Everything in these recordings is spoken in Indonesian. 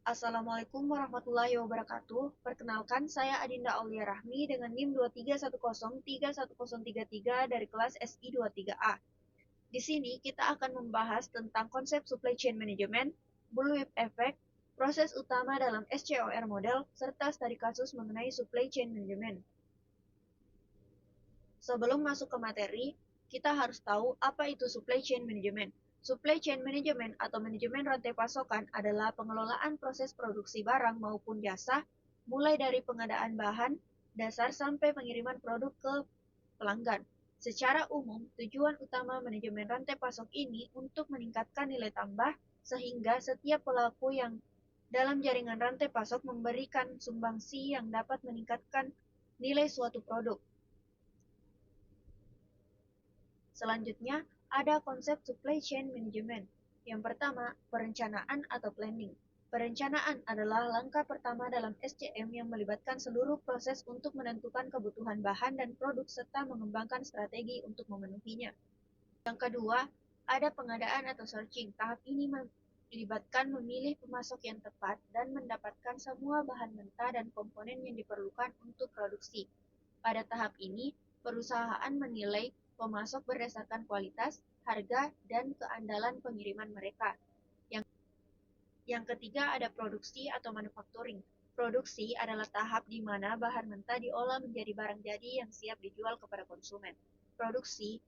Assalamualaikum warahmatullahi wabarakatuh. Perkenalkan, saya Adinda Aulia Rahmi dengan NIM 231031033 dari kelas SI 23A. Di sini kita akan membahas tentang konsep supply chain management, bullwhip effect, proses utama dalam SCOR model, serta studi kasus mengenai supply chain management. Sebelum masuk ke materi, kita harus tahu apa itu supply chain management. Supply chain management atau manajemen rantai pasokan adalah pengelolaan proses produksi barang maupun jasa, mulai dari pengadaan bahan dasar sampai pengiriman produk ke pelanggan. Secara umum, tujuan utama manajemen rantai pasok ini untuk meningkatkan nilai tambah sehingga setiap pelaku yang dalam jaringan rantai pasok memberikan sumbangsi yang dapat meningkatkan nilai suatu produk. Selanjutnya, ada konsep supply chain management. Yang pertama, perencanaan atau planning. Perencanaan adalah langkah pertama dalam SCM yang melibatkan seluruh proses untuk menentukan kebutuhan bahan dan produk serta mengembangkan strategi untuk memenuhinya. Yang kedua, ada pengadaan atau sourcing. Tahap ini melibatkan memilih pemasok yang tepat dan mendapatkan semua bahan mentah dan komponen yang diperlukan untuk produksi. Pada tahap ini, perusahaan menilai pemasok berdasarkan kualitas, harga, dan keandalan pengiriman mereka. Yang ketiga ada produksi atau manufacturing. Produksi adalah tahap di mana bahan mentah diolah menjadi barang jadi yang siap dijual kepada konsumen. Produksi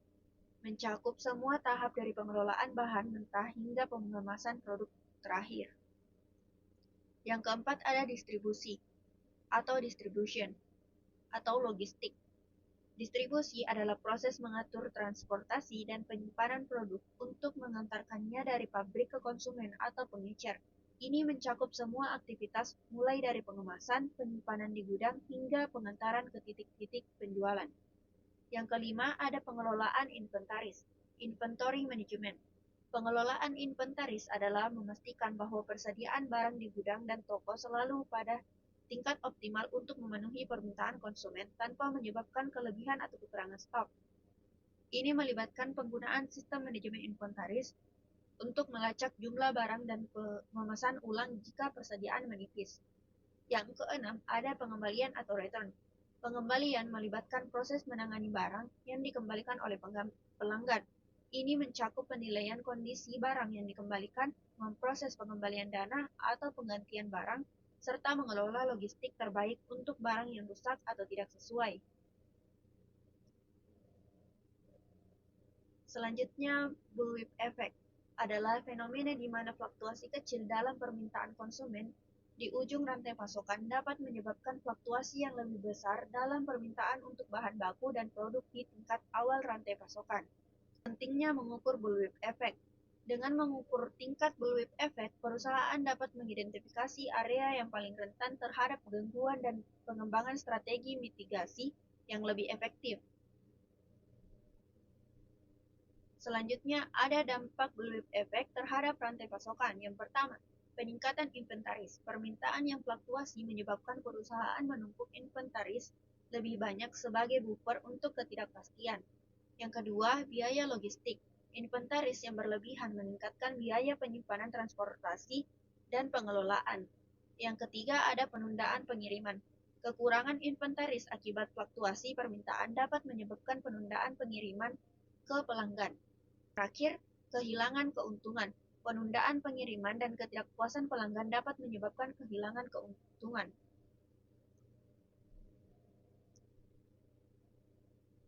mencakup semua tahap dari pengelolaan bahan mentah hingga pengemasan produk terakhir. Yang keempat ada distribusi atau distribution atau logistik. Distribusi adalah proses mengatur transportasi dan penyimpanan produk untuk mengantarkannya dari pabrik ke konsumen atau pengecer. Ini mencakup semua aktivitas mulai dari pengemasan, penyimpanan di gudang, hingga pengantaran ke titik-titik penjualan. Yang kelima ada pengelolaan inventaris, inventory management. Pengelolaan inventaris adalah memastikan bahwa persediaan barang di gudang dan toko selalu pada tingkat optimal untuk memenuhi permintaan konsumen tanpa menyebabkan kelebihan atau kekurangan stok. Ini melibatkan penggunaan sistem manajemen inventaris untuk melacak jumlah barang dan memesan ulang jika persediaan menipis. Yang keenam, ada pengembalian atau return. Pengembalian melibatkan proses menangani barang yang dikembalikan oleh pelanggan. Ini mencakup penilaian kondisi barang yang dikembalikan, memproses pengembalian dana atau penggantian barang, serta mengelola logistik terbaik untuk barang yang rusak atau tidak sesuai. Selanjutnya, bullwhip effect adalah fenomena di mana fluktuasi kecil dalam permintaan konsumen di ujung rantai pasokan dapat menyebabkan fluktuasi yang lebih besar dalam permintaan untuk bahan baku dan produk di tingkat awal rantai pasokan. Pentingnya mengukur bullwhip effect. Dengan mengukur tingkat bullwhip effect, perusahaan dapat mengidentifikasi area yang paling rentan terhadap gangguan dan pengembangan strategi mitigasi yang lebih efektif. Selanjutnya, ada dampak bullwhip effect terhadap rantai pasokan. Yang pertama, peningkatan inventaris. Permintaan yang fluktuasi menyebabkan perusahaan menumpuk inventaris lebih banyak sebagai buffer untuk ketidakpastian. Yang kedua, biaya logistik. Inventaris yang berlebihan meningkatkan biaya penyimpanan transportasi dan pengelolaan. Yang ketiga, ada penundaan pengiriman. Kekurangan inventaris akibat fluktuasi permintaan dapat menyebabkan penundaan pengiriman ke pelanggan. Terakhir, kehilangan keuntungan. Penundaan pengiriman dan ketidakpuasan pelanggan dapat menyebabkan kehilangan keuntungan.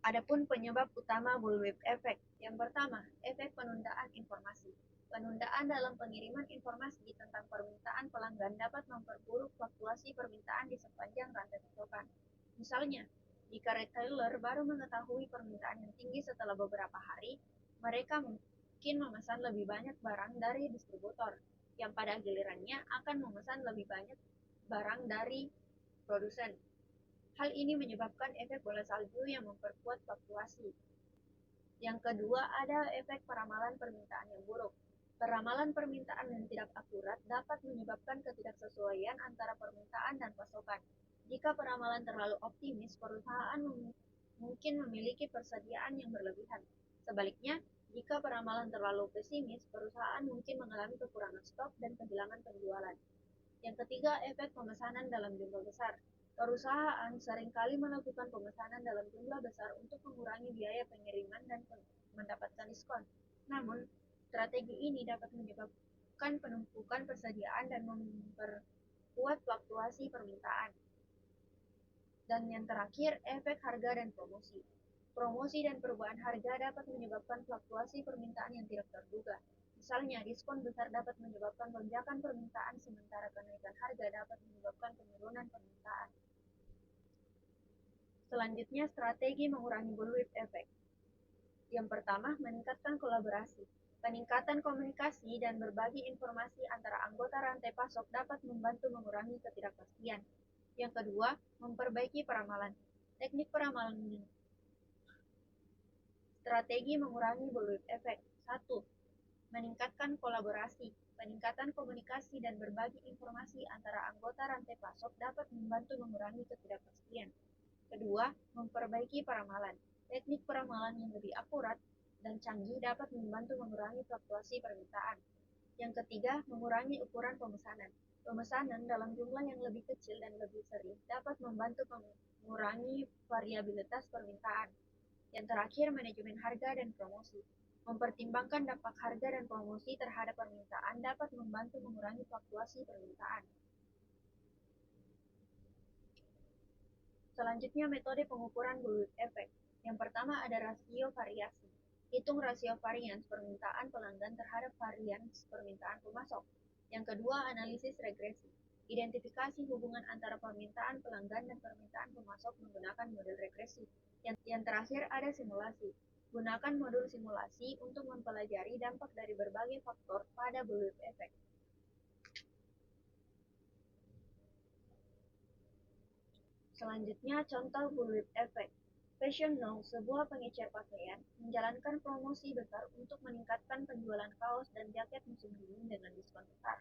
Adapun penyebab utama bullwhip effect. Yang pertama, efek penundaan informasi. Penundaan dalam pengiriman informasi tentang permintaan pelanggan dapat memperburuk fluktuasi permintaan di sepanjang rantai pasokan. Misalnya, jika retailer baru mengetahui permintaan yang tinggi setelah beberapa hari, mereka mungkin memesan lebih banyak barang dari distributor, yang pada gilirannya akan memesan lebih banyak barang dari produsen. Hal ini menyebabkan efek bola salju yang memperkuat fluktuasi. Yang kedua, ada efek peramalan permintaan yang buruk. Peramalan permintaan yang tidak akurat dapat menyebabkan ketidaksesuaian antara permintaan dan pasokan. Jika peramalan terlalu optimis, perusahaan mungkin memiliki persediaan yang berlebihan. Sebaliknya, jika peramalan terlalu pesimis, perusahaan mungkin mengalami kekurangan stok dan kehilangan penjualan. Yang ketiga, efek pemesanan dalam jumlah besar. Perusahaan seringkali melakukan pemesanan dalam jumlah besar untuk mengurangi biaya pengiriman dan mendapatkan diskon. Namun, strategi ini dapat menyebabkan penumpukan persediaan dan memperkuat fluktuasi permintaan. Dan yang terakhir, efek harga dan promosi. Promosi dan perubahan harga dapat menyebabkan fluktuasi permintaan yang tidak terduga. Misalnya, diskon besar dapat menyebabkan lonjakan permintaan, sementara kenaikan harga dapat menyebabkan penurunan permintaan. Selanjutnya, strategi mengurangi bullwhip effect. Yang pertama, meningkatkan kolaborasi. Peningkatan komunikasi dan berbagi informasi antara anggota rantai pasok dapat membantu mengurangi ketidakpastian. Yang kedua, memperbaiki peramalan. Teknik peramalan strategi mengurangi bullwhip effect. 1. Meningkatkan kolaborasi. Peningkatan komunikasi dan berbagi informasi antara anggota rantai pasok dapat membantu mengurangi ketidakpastian. Kedua, memperbaiki peramalan. Teknik peramalan yang lebih akurat dan canggih dapat membantu mengurangi fluktuasi permintaan. Yang ketiga, mengurangi ukuran pemesanan. Pemesanan dalam jumlah yang lebih kecil dan lebih sering dapat membantu mengurangi variabilitas permintaan. Yang terakhir, manajemen harga dan promosi. Mempertimbangkan dampak harga dan promosi terhadap permintaan dapat membantu mengurangi fluktuasi permintaan. Selanjutnya, metode pengukuran bullwhip effect. Yang pertama ada rasio variasi. Hitung rasio varians permintaan pelanggan terhadap varians permintaan pemasok. Yang kedua, analisis regresi. Identifikasi hubungan antara permintaan pelanggan dan permintaan pemasok menggunakan model regresi. Yang terakhir ada simulasi. Gunakan modul simulasi untuk mempelajari dampak dari berbagai faktor pada bullwhip effect. Selanjutnya, contoh bullwhip effect. Fashion Now, sebuah pengecer pakaian, menjalankan promosi besar untuk meningkatkan penjualan kaos dan jaket musim dingin dengan diskon besar.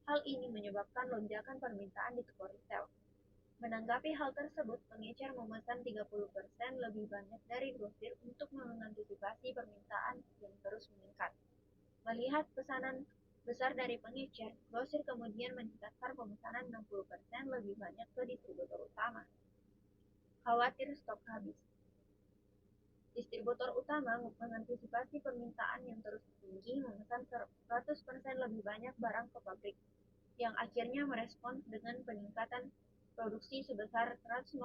Hal ini menyebabkan lonjakan permintaan di toko retail. Menanggapi hal tersebut, pengecer memesan 30% lebih banyak dari grosir untuk mengantisipasi permintaan yang terus meningkat. Melihat pesanan besar dari pengecer, grosir kemudian meningkatkan pemesanan 60% lebih banyak ke distributor utama. Khawatir stok habis. Distributor utama mengantisipasi permintaan yang terus tinggi memesan 100% lebih banyak barang ke pabrik, yang akhirnya merespons dengan peningkatan produksi sebesar 150%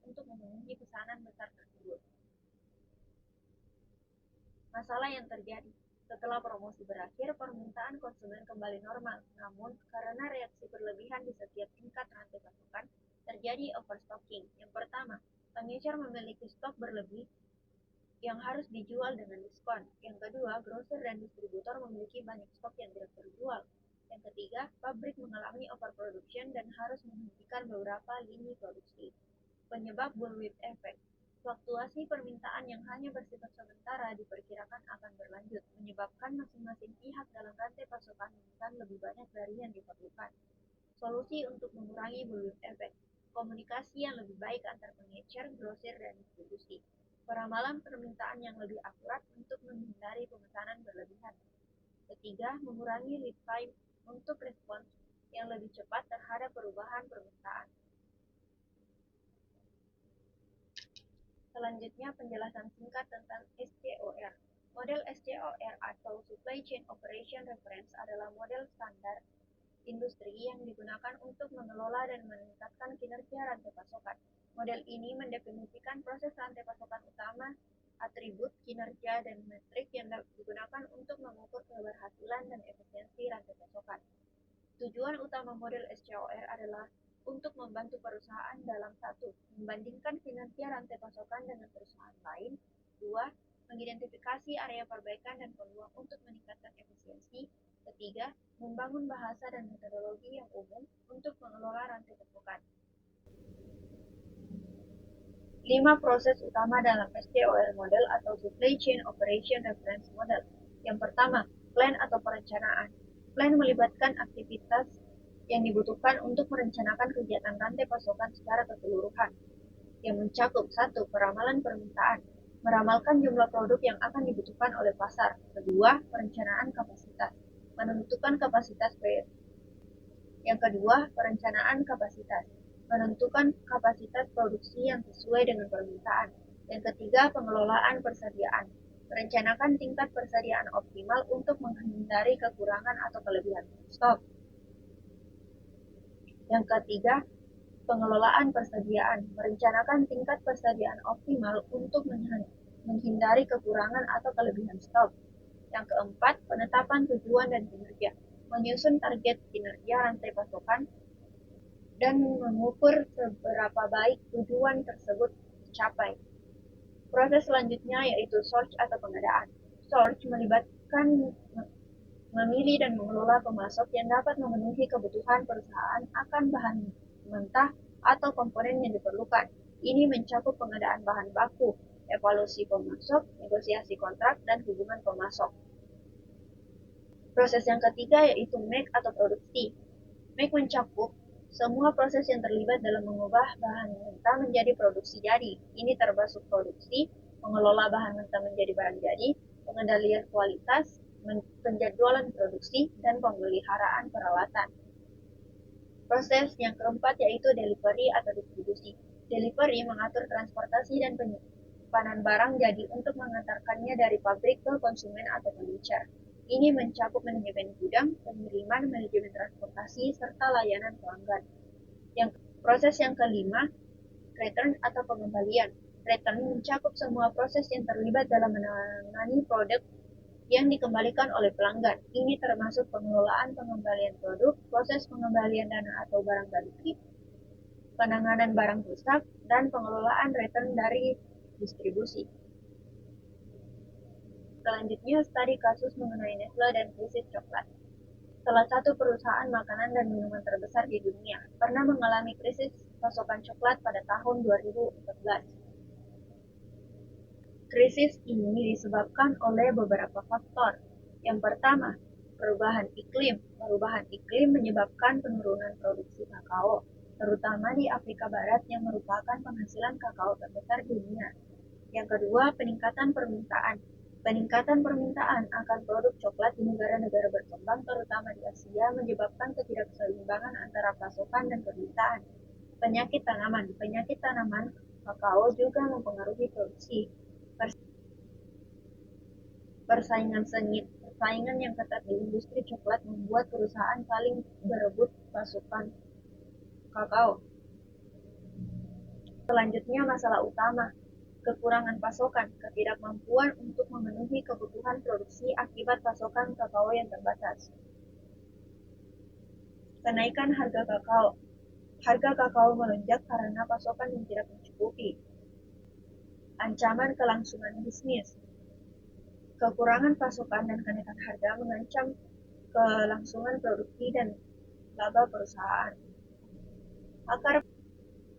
untuk memenuhi pesanan besar tersebut. Masalah yang terjadi setelah promosi berakhir, permintaan konsumen kembali normal. Namun, karena reaksi berlebihan di setiap tingkat rantai pasokan, terjadi overstocking. Yang pertama, pengecer memiliki stok berlebih yang harus dijual dengan diskon. Yang kedua, grosir dan distributor memiliki banyak stok yang tidak terjual. Yang ketiga, pabrik mengalami overproduction dan harus menghentikan beberapa lini produksi. Penyebab bullwhip effect. Fluktuasi permintaan yang hanya bersifat sementara diperkirakan akan berlanjut, menyebabkan masing-masing pihak dalam rantai pasokan memesan lebih banyak dari yang diperlukan. Solusi untuk mengurangi bullwhip effect. Komunikasi yang lebih baik antar pengecer, grosir, dan distribusi. Peramalan permintaan yang lebih akurat untuk menghindari pemesanan berlebihan. Ketiga, mengurangi lead time untuk respons yang lebih cepat terhadap perubahan permintaan. Selanjutnya, penjelasan singkat tentang SCOR. Model SCOR atau Supply Chain Operation Reference adalah model standar industri yang digunakan untuk mengelola dan meningkatkan kinerja rantai pasokan. Model ini mendefinisikan proses rantai pasokan utama, atribut, kinerja, dan metrik yang digunakan untuk mengukur keberhasilan dan efisiensi rantai pasokan. Tujuan utama model SCOR adalah untuk membantu perusahaan dalam 1. Membandingkan kinerja rantai pasokan dengan perusahaan lain. 2. Mengidentifikasi area perbaikan dan peluang untuk meningkatkan efisiensi. Ketiga, membangun bahasa dan metodologi yang umum untuk mengelola rantai pasokan. 5 proses utama dalam SCOR model atau Supply Chain Operation Reference Model. Yang pertama, plan atau perencanaan. Plan melibatkan aktivitas yang dibutuhkan untuk merencanakan kegiatan rantai pasokan secara keseluruhan, yang mencakup 1. Peramalan permintaan, meramalkan jumlah produk yang akan dibutuhkan oleh pasar. Kedua, perencanaan kapasitas, menentukan kapasitas Yang kedua, perencanaan kapasitas. Menentukan kapasitas produksi yang sesuai dengan permintaan. Yang ketiga, pengelolaan persediaan. Merencanakan tingkat persediaan optimal untuk menghindari kekurangan atau kelebihan stok. Yang ketiga, pengelolaan persediaan. Merencanakan tingkat persediaan optimal untuk menghindari kekurangan atau kelebihan stok. Yang keempat, penetapan tujuan dan kinerja. Menyusun target kinerja rantai pasokan dan mengukur seberapa baik tujuan tersebut tercapai. Proses selanjutnya yaitu source atau pengadaan. Source melibatkan memilih dan mengelola pemasok yang dapat memenuhi kebutuhan perusahaan akan bahan mentah atau komponen yang diperlukan. Ini mencakup pengadaan bahan baku, evaluasi pemasok, negosiasi kontrak, dan hubungan pemasok. Proses yang ketiga yaitu make atau produksi. Make mencakup semua proses yang terlibat dalam mengubah bahan mentah menjadi produksi jadi. Ini termasuk produksi, mengelola bahan mentah menjadi barang jadi, pengendalian kualitas, penjadwalan produksi, dan pemeliharaan peralatan. Proses yang keempat yaitu delivery atau distribusi. Delivery mengatur transportasi dan penyimpanan barang jadi untuk mengantarkannya dari pabrik ke konsumen atau pengecer. Ini mencakup manajemen gudang, pengiriman, manajemen transportasi, serta layanan pelanggan. Proses yang kelima, return atau pengembalian. Return mencakup semua proses yang terlibat dalam menangani produk yang dikembalikan oleh pelanggan. Ini termasuk pengelolaan pengembalian produk, proses pengembalian dana atau barang balik, penanganan barang rusak, dan pengelolaan return dari distribusi. Selanjutnya, studi kasus mengenai Nestle dan krisis coklat. Salah satu perusahaan makanan dan minuman terbesar di dunia pernah mengalami krisis pasokan coklat pada tahun 2014. Krisis ini disebabkan oleh beberapa faktor. Yang pertama, perubahan iklim. Perubahan iklim menyebabkan penurunan produksi kakao, terutama di Afrika Barat yang merupakan penghasilan kakao terbesar di dunia. Yang kedua, peningkatan permintaan. Peningkatan permintaan akan produk coklat di negara-negara berkembang, terutama di Asia, menyebabkan ketidakseimbangan antara pasokan dan permintaan. Penyakit tanaman. Penyakit tanaman kakao juga mempengaruhi produksi. Persaingan sengit. Persaingan yang ketat di industri coklat membuat perusahaan saling berebut pasokan kakao. Selanjutnya, masalah utama. Kekurangan pasokan, ketidakmampuan untuk memenuhi kebutuhan produksi akibat pasokan kakao yang terbatas. Kenaikan harga kakao. Harga kakao melonjak karena pasokan yang tidak mencukupi. Ancaman kelangsungan bisnis. Kekurangan pasokan dan kenaikan harga mengancam kelangsungan produksi dan laba perusahaan.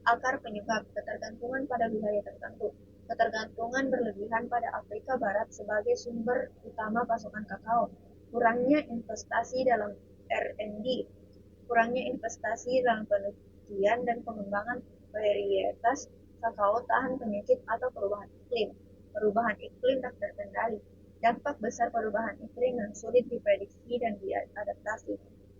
Akar penyebab ketergantungan pada wilayah tertentu. Ketergantungan berlebihan pada Afrika Barat sebagai sumber utama pasokan kakao. Kurangnya investasi dalam R&D. Kurangnya investasi dalam penelitian dan pengembangan varietas kakao tahan penyakit atau perubahan iklim. Perubahan iklim tak terkendali. Dampak besar perubahan iklim yang sulit diprediksi dan diadaptasi.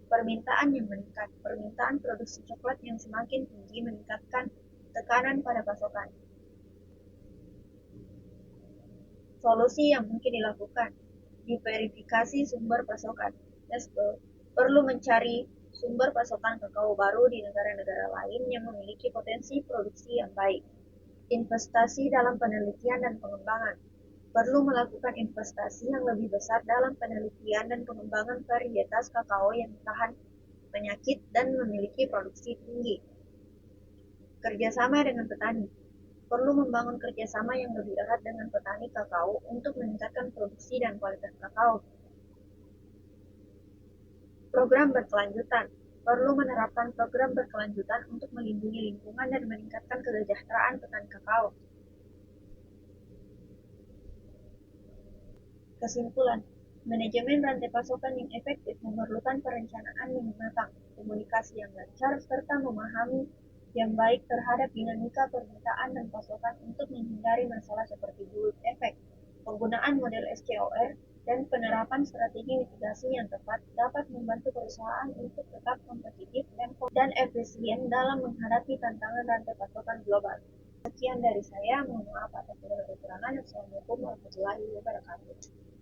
Permintaan yang meningkat. Permintaan produksi coklat yang semakin tinggi meningkatkan tekanan pada pasokan. Solusi yang mungkin dilakukan. Diverifikasi sumber pasokan. Nestle perlu mencari sumber pasokan kakao baru di negara-negara lain yang memiliki potensi produksi yang baik. Investasi dalam penelitian dan pengembangan. Perlu melakukan investasi yang lebih besar dalam penelitian dan pengembangan varietas kakao yang tahan penyakit dan memiliki produksi tinggi. Kerjasama dengan petani. Perlu membangun kerjasama yang lebih erat dengan petani kakao untuk meningkatkan produksi dan kualitas kakao. Program berkelanjutan. Perlu menerapkan program berkelanjutan untuk melindungi lingkungan dan meningkatkan kesejahteraan petani kakao. Kesimpulan, manajemen rantai pasokan yang efektif memerlukan perencanaan yang matang, komunikasi yang lancar, serta memahami yang baik terhadap dinamika permintaan dan pasokan untuk menghindari masalah seperti bullwhip effect. Penggunaan model SCOR dan penerapan strategi mitigasi yang tepat dapat membantu perusahaan untuk tetap kompetitif dan efisien dalam menghadapi tantangan rantai pasokan global. Sekian dari saya, mohon maaf atas segala kekurangan. Assalamualaikum warahmatullahi wabarakatuh.